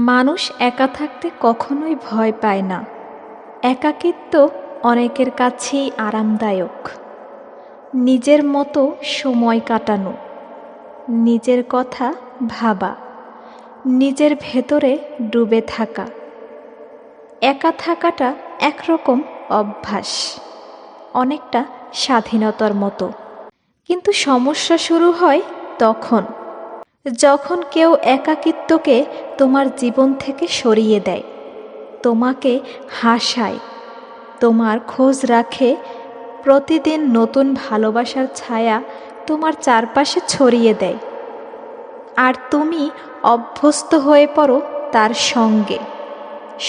মানুষ একা থাকতে কখনোই ভয় পায় না। একাকিত্ব অনেকের কাছেই আরামদায়ক। নিজের মতো সময় কাটানো, নিজের কথা ভাবা, নিজের ভেতরে ডুবে থাকা। একা থাকাটা একরকম অভ্যাস, অনেকটা স্বাধীনতার মতো। কিন্তু সমস্যা শুরু হয় যখন কেউ একাকিত্বকে তোমার জীবন থেকে সরিয়ে দেয়, তোমাকে হাসায়, তোমার খোঁজ রাখে, প্রতিদিন নতুন ভালোবাসার ছায়া তোমার চারপাশে ছড়িয়ে দেয়, আর তুমি অভ্যস্ত হয়ে পড়ো তার সঙ্গে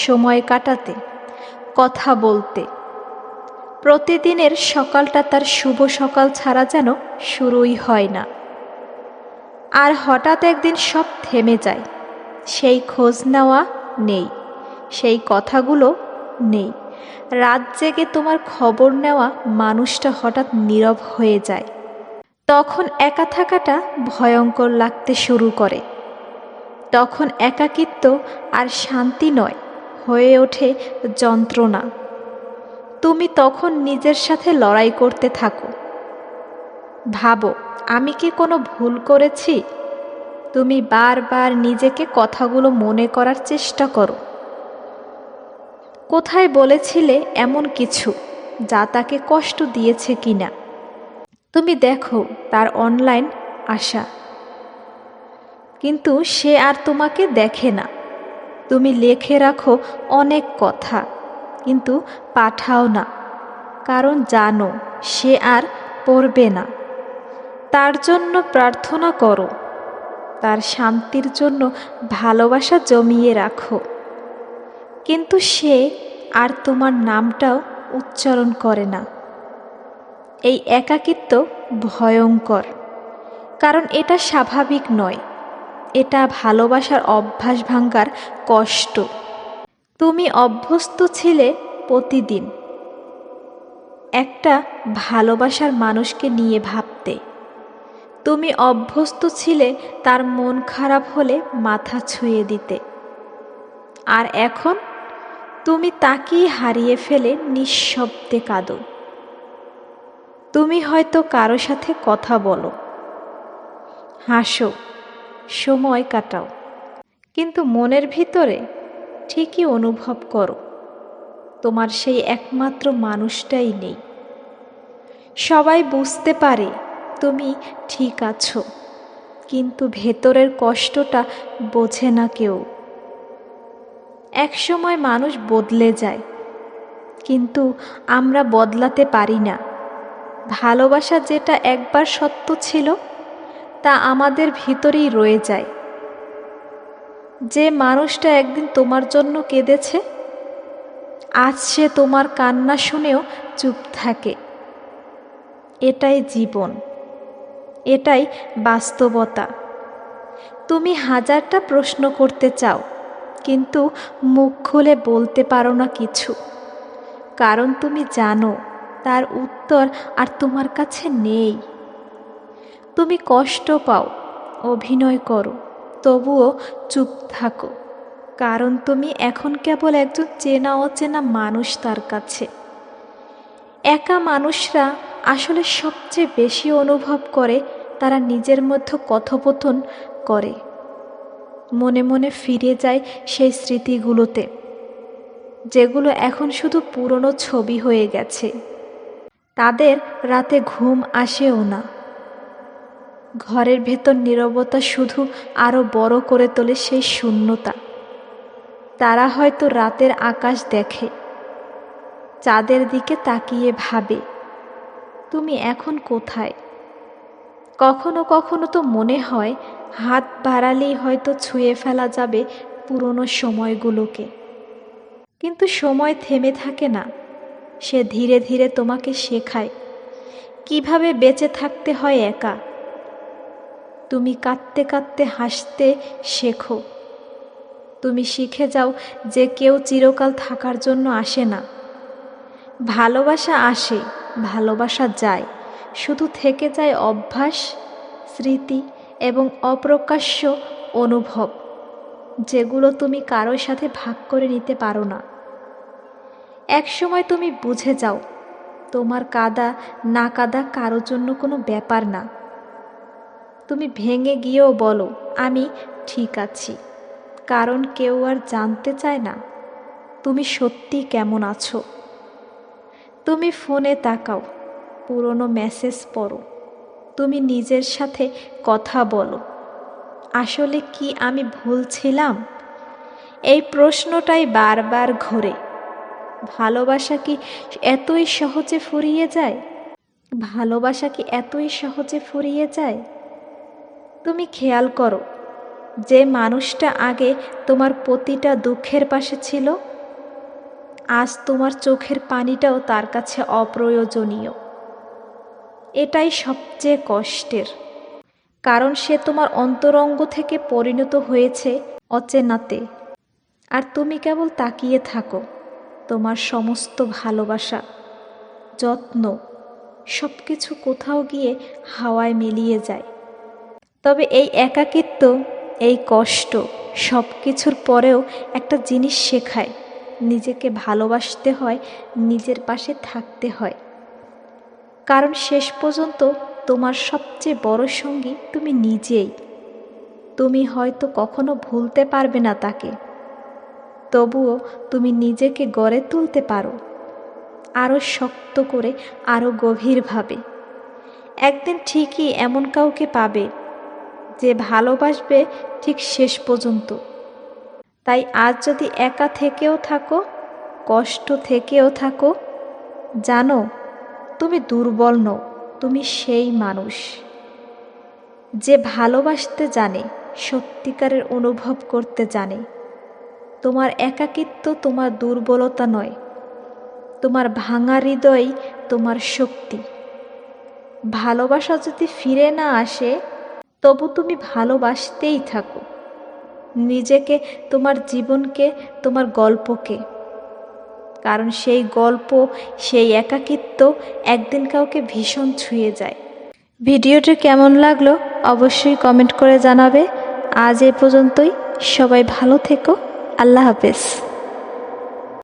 সময় কাটাতে, কথা বলতে। প্রতিদিনের সকালটা তার শুভ সকাল ছাড়া যেন শুরুই হয় না। আর হঠাৎ একদিন সব থেমে যায়। সেই খোঁজ নেওয়া নেই, সেই কথাগুলো নেই। রাত জেগে তোমার খবর নেওয়া মানুষটা হঠাৎ নীরব হয়ে যায়। তখন একা থাকাটা ভয়ঙ্কর লাগতে শুরু করে। তখন একাকিত্ব আর শান্তি নয়, হয়ে ওঠে যন্ত্রণা। তুমি তখন নিজের সাথে লড়াই করতে থাকো। ভাবো, আমি কি কোনো ভুল করেছি? তুমি বারবার নিজেকে কথাগুলো মনে করার চেষ্টা করো। কোথায় বলেছিলে এমন কিছু যা তাকে কষ্ট দিয়েছে কিনা? তুমি দেখো তার অনলাইন আসা, কিন্তু সে আর তোমাকে দেখে না। তুমি লিখে রাখো অনেক কথা, কিন্তু পাঠাও না, কারণ জানো সে আর পড়বে না। তার জন্য প্রার্থনা করো, তার শান্তির জন্য ভালোবাসা জমিয়ে রাখো, কিন্তু সে আর তোমার নামটাও উচ্চারণ করে না। এই একাকিত্ব ভয়ঙ্কর, কারণ এটা স্বাভাবিক নয়। এটা ভালোবাসার অভ্যাস ভাঙার কষ্ট। তুমি অভ্যস্ত ছিলে প্রতিদিন একটা ভালোবাসার মানুষকে নিয়ে ভাবতে। তুমি অভ্যস্ত ছিলে তার মন খারাপ হলে মাথা ছুঁয়ে দিতে। আর এখন তুমি তাকেই হারিয়ে ফেলে নিঃশব্দে কাঁদো। তুমি হয়তো কারো সাথে কথা বলো, হাসো, সময় কাটাও, কিন্তু মনের ভিতরে ঠিকই অনুভব করো তোমার সেই একমাত্র মানুষটাই নেই। সবাই বুঝতে পারে তুমি ঠিক আছো, কিন্তু ভেতরের কষ্টটা বোঝে না কেউ। একসময় মানুষ বদলে যায়, কিন্তু আমরা বদলাতে পারি না। ভালোবাসা যেটা একবার সত্য ছিল, তা আমাদের ভিতরেই রয়ে যায়। যে মানুষটা একদিন তোমার জন্য কেঁদেছে, আজ সে তোমার কান্না শুনেও চুপ থাকে। এটাই জীবন, এটাই বাস্তবতা। তুমি হাজারটা প্রশ্ন করতে চাও, কিন্তু মুখ খুলে বলতে পারো না কিছু, কারণ তুমি জানো তার উত্তর আর তোমার কাছে নেই। তুমি কষ্ট পাও, অভিনয় করো, তবুও চুপ থাকো, কারণ তুমি এখন কেবল একজন চেনা অচেনা মানুষ তার কাছে। একা মানুষরা আসলে সবচেয়ে বেশি অনুভব করে তারা নিজের মধ্যে কথোপকথন করে, মনে মনে ফিরে যায় সেই স্মৃতিগুলোতে, যেগুলো এখন শুধু পুরনো ছবি হয়ে গেছে। তাদের রাতে ঘুম আসেও না। ঘরের ভেতর নীরবতা শুধু আরো বড় করে তোলে সেই শূন্যতা। তারা হয়তো রাতের আকাশ দেখে, চাঁদের দিকে তাকিয়ে ভাবে, তুমি এখন কোথায়? কখনো কখনো তো মনে হয় হাত বাড়ালেই হয়তো ছুঁয়ে ফেলা যাবে পুরনো সময়গুলোকে। কিন্তু সময় থেমে থাকে না, সে ধীরে ধীরে তোমাকে শেখায় কিভাবে বেঁচে থাকতে হয় একা। তুমি কাঁদতে কাঁদতে হাসতে শেখো। তুমি শিখে যাও যে কেউ চিরকাল থাকার জন্য আসে না। ভালোবাসা আসে, ভালোবাসা যায়, শুধু থেকে যায় অভ্যাস, স্মৃতি এবং অপ্রকাশ্য অনুভব। যেগুলো তুমি কারোর সাথে ভাগ করে নিতে পারো না। একসময় তুমি বুঝে যাও তোমার কাঁদা না কাঁদা কারোর জন্য কোনো ব্যাপার না। তুমি ভেঙে গিয়েও বলো আমি ঠিক আছি, কারণ কেউ আর জানতে চায় না তুমি সত্যি কেমন আছো। তুমি ফোনে তাকাও, পুরনো মেসেজ পড়ো, তুমি নিজের সাথে কথা বলো, আসলে কি আমি ভুল ছিলাম? এই প্রশ্নটাই বারবার ঘোরে। ভালোবাসা কি এতই সহজে ফুরিয়ে যায়? ভালোবাসা কি এতই সহজে ফুরিয়ে যায়? তুমি খেয়াল করো, যে মানুষটা আগে তোমার প্রতিটা দুঃখের পাশে ছিল, আজ তোমার চোখের পানিটাও তার কাছে অপ্রয়োজনীয়। এটাই সবচেয়ে কষ্টের, কারণ সে তোমার অন্তরঙ্গ থেকে পরিণত হয়েছে অচেনাতে। আর তুমি কেবল তাকিয়ে থাকো, তোমার সমস্ত ভালোবাসা, যত্ন সব কিছু কোথাও গিয়ে হাওয়ায় মিলিয়ে যায়। তবে এই একাকিত্ব, এই কষ্ট সব কিছুর পরেও একটা জিনিস শেখায়, নিজেকে ভালোবাসতে হয়, নিজের পাশে থাকতে হয়। কারণ শেষ পর্যন্ত তোমার সবচেয়ে বড় সঙ্গী তুমি নিজেই। তুমি হয়তো কখনো ভুলতে পারবে না তাকে, তবুও তুমি নিজেকে গড়ে তুলতে পারো, আরও শক্ত করে, আরও গভীরভাবে। একদিন ঠিকই এমন কাউকে পাবে যে ভালোবাসবে ঠিক শেষ পর্যন্ত। তাই আজ যদি একা থেকেও থাকো, কষ্ট থেকেও থাকো, জানো তুমি দুর্বল নও, তুমি সেই মানুষ যে ভালোবাসতে জানে, সত্যিকারের অনুভব করতে জানে। তোমার একাকিত্ব তোমার দুর্বলতা নয়, তোমার ভাঙা হৃদয় তোমার শক্তি। ভালোবাসা যদি ফিরে না আসে, তবু তুমি ভালোবাসতেই থাকো নিজেকে, তোমার জীবনকে, তোমার গল্পকে। কারণ সেই গল্প, সেই একাকিত্ব একদিন কাউকে ভীষণ ছুঁয়ে যায়। ভিডিওটি কেমন লাগলো অবশ্যই কমেন্ট করে জানাবে। আজ এই পর্যন্তই, সবাই ভালো থেকো। আল্লাহ হাফেজ।